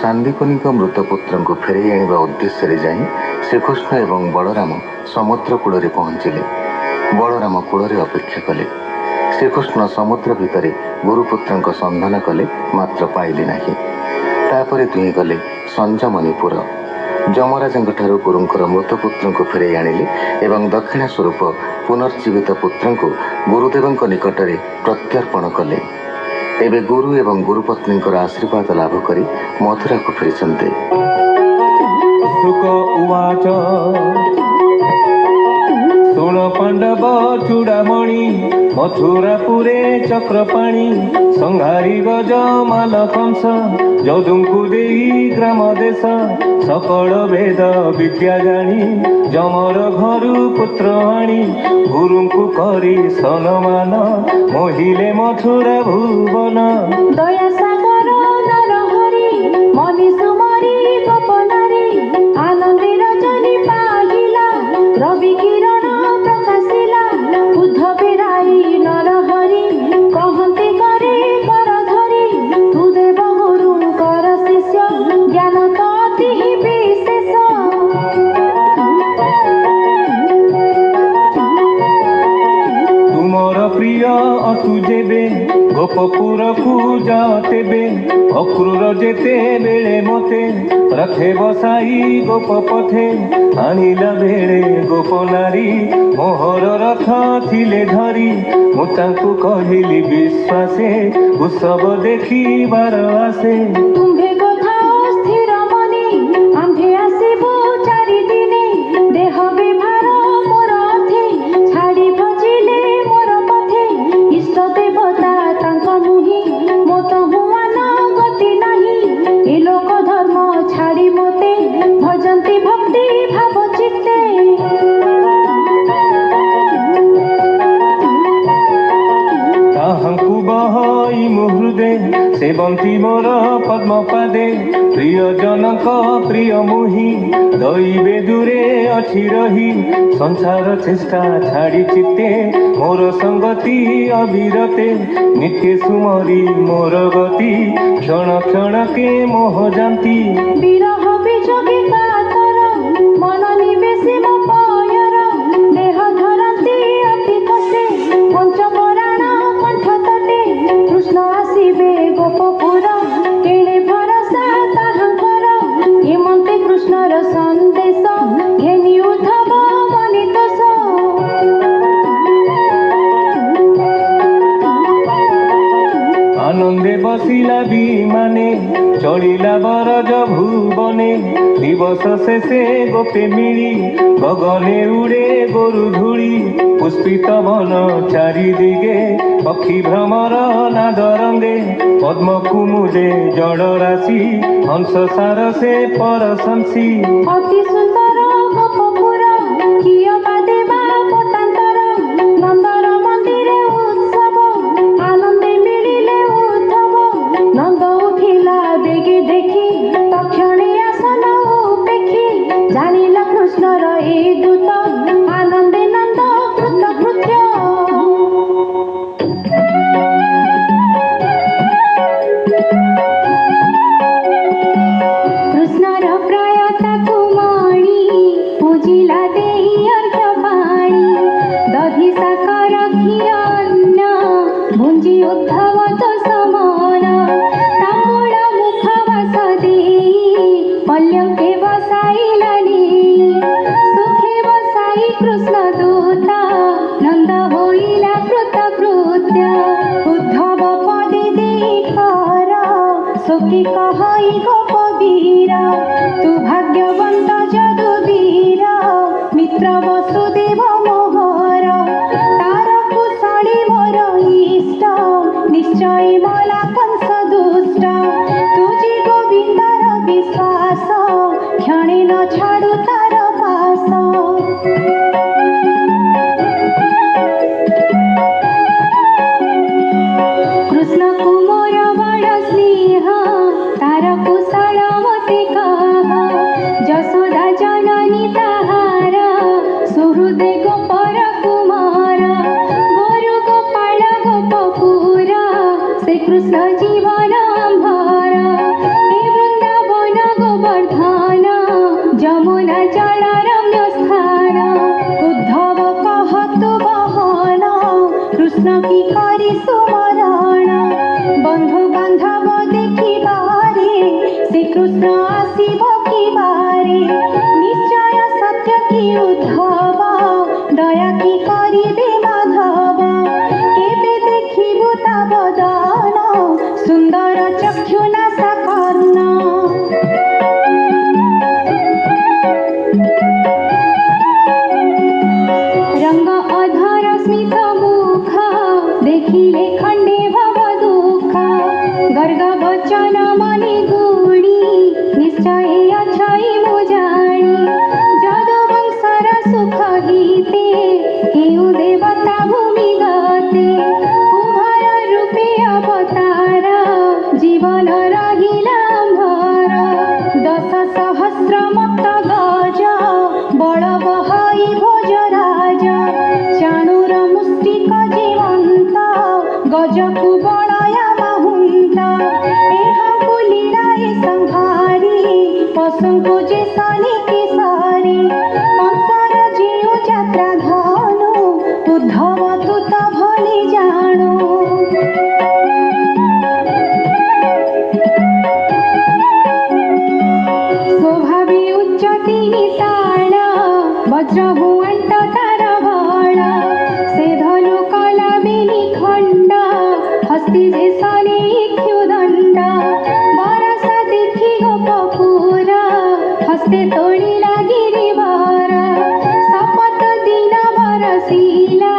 सान्दिकोनिक मृतपुत्र को फेरई आने उद्देश्य जाई श्रीकृष्ण एवं बलराम समुद्र कूल पहुंचले। बलराम कूल अपेक्षा कले। श्रीकृष्ण समुद्र भितर गुरुपुत्र संधान कले, मात्र पाइले नहीं। तापर दुहें गले संजमणिपुर। जमराज गुरुंकर मृतपुत्र को फेरई आनिले एवं दक्षिणा स्वरूप पुनर्जीवित पुत्र को गुरुदेव निकट में प्रत्यर्पण कले। एबे गुरु एवं गुरुपत्नी आशीर्वाद लाभ करी मथुरा को फेरी। सुण पांडव चूड़ामणि मथुरापुरे चक्रपाणी संहारी गजमाल कंस यदुंकु देई ग्राम देश सकल वेद विद्या जानी जमर घरु पुत्र आणी गुरुंकु करी सनमान मोहिले मथुरा भुवन। दया सागर नरहरि मनीषु मरी गोपनारी आनंदे रजनी पाहिला रवि किरण प्रकाशिला उद्धवे राई नरहरि कहते करे कर धरी तू देव गुरुंकर शिष्य ज्ञान तो अति विशेष। तुमर प्रिय अतु जेबे गोपपुर को जातेबे अक्रूर जेते बेले मते रखे बसाई गोप पथे आनिला बेले गोप नारी मोहर रथ थिले धरी मुतांकु कहिली विश्वासे उत्सव देखिबार आसे। तुम्भे कथा स्थिर मनी आम्भे आसिबु चारि दिने देह विभार मोर अथे छाड़ी भजिले मोर पथे इष्ट देवता तांक मुहि मोत हुआन गति नाही ए लोक धर्म छाड़ी मोते भजन्ति भक्ति भाव चित्ते। ताहांकु बहई मुहृदे सेवंती मोर पद्मपादे प्रिय जनक प्रिय मुहि दैवे दूरे अच्छी रही संसार चेष्टा छाड़ी चित्ते मोर संगति अविरते नित्य सुमरी मोर गति क्षण क्षण के मोह जानती। विरह विजोगे कातर मन निवेशे मो पयर देह धरती अति कष्टे पंचपराण कंठ तटे कृष्ण आसिबे गोपपुर केणे भरसा ताहांकर हेमंते कृष्णर संदेश घेनी उद्धव मनितोष। आनंदे बसिला विमाने चलिला बरज भुवने दिवस शेषे गोपे मिली गगने उड़े गोरु धूली पुष्पित वन चारि दिगे पक्षी भ्रमर नादरंगे पद्म कुमुदे जड़ राशि हंस सारसे परशंसी। अति सुंदर गोपपुर किय बादेवा पटांतर नंदर मंदिरे उत्सव आनंदे मिलिले उद्धव नंद उठिला बेगे देखी तक्षणे आसन उपेक्षी जानिला कृष्णर ए दूत आनंदे नंद कृतकृत्य। कृष्णर प्रायता कुमाणी पूजिला देही अर्घ्य पाणी दधी साकर क्षीर अन्न भुंजी उद्धव तो समान तांबूळ मुखवास देई पल्यंके बसाईला नेई सुखे बसाई कृष्ण दूता नंद होईला कृतकृत्य उद्धव पदे देई कर सुखी कहई गोपवीर तू भाग्यवंत जदुवीर मित्र वसुदेव मोहर तार कुशळी मोर इष्ट निश्चय मला कंस दुष्ट तुझी गोविंदर विश्वास क्षणे न छाडू तार पास। कृष्ण कुमार बड़ स्नेह तार कुशल मते कह जसोदा जननी ताहार सुहृदे गोपर कुमार गोरु गोपाल गोपपुर श्री कृष्ण जीवन भर हे वृंदावन सुंदर चक्षुनासा कर्ण रंग अधर स्मित मुख देखिले खंडे भव दुख गर्ग वचन मनि गुणी निश्चय अछई मु जानी जदु वंशर सुख गीते केउ देवता भूमि गते उभर रूपे अवतार जीवन रहिला भर 10,000 मत गज बड़ बहाई भोजराज चाणूर मुष्टिक जीवंत गजकु बड़या माहुंत एहाकु लीलाए संहारी पशुଙ୍କୁ जे सानी केसारी कंसर जिउ यात्रा धनु उद्धव तुत भली जाणु स्वभावी उच्च तिनि ताळ वज्र हुअंट तार बळ से धनु कला बेनी खंड हस्ती जे सने इक्षुदंड बरसा देखि गोपपुर हस्ते तोड़िला गिरिवर शपथ दिन बरसिला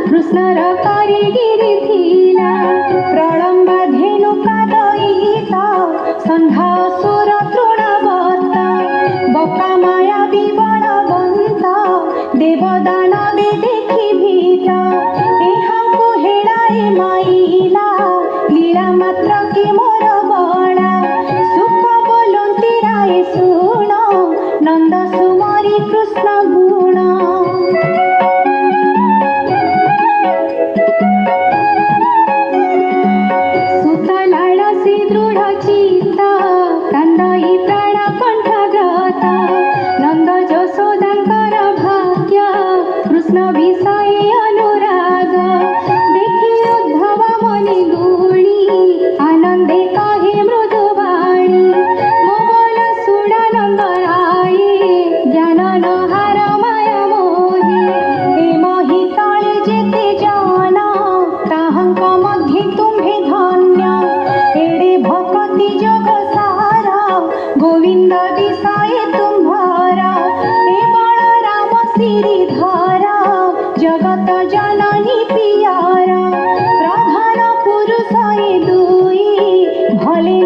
कृष्णर कारिगिरी थिला प्रलम्बा धेनु कादयित सन्धा सुर तृणवत बका माया विबलवंत देवदानवे देखि भीत एहाकु हेळाए माइला लीला मात्र के मोर बणा सुख बोलंती राय सुण नंद सुमरी कृष्ण गुण सुतलाळसी दृढ चित्त कांदई प्राण कंठग्रत नंद जशोदांकर भाग्य कृष्ण विषये अनुराग देखि उद्धव मनि गुणी आनंदे कहे मृदुवाणी मोबल सुड नंद राये ज्ञान नहार माया मोहे ए मही तळे जेते जन ताहांक मध्ये तुम्हे धन्य एडे भक्ति जोग सार गोविंद विषये तुम्हार ए बलराम श्रीधर जगत जननी पियार प्रधान पुरुष ए दुई भले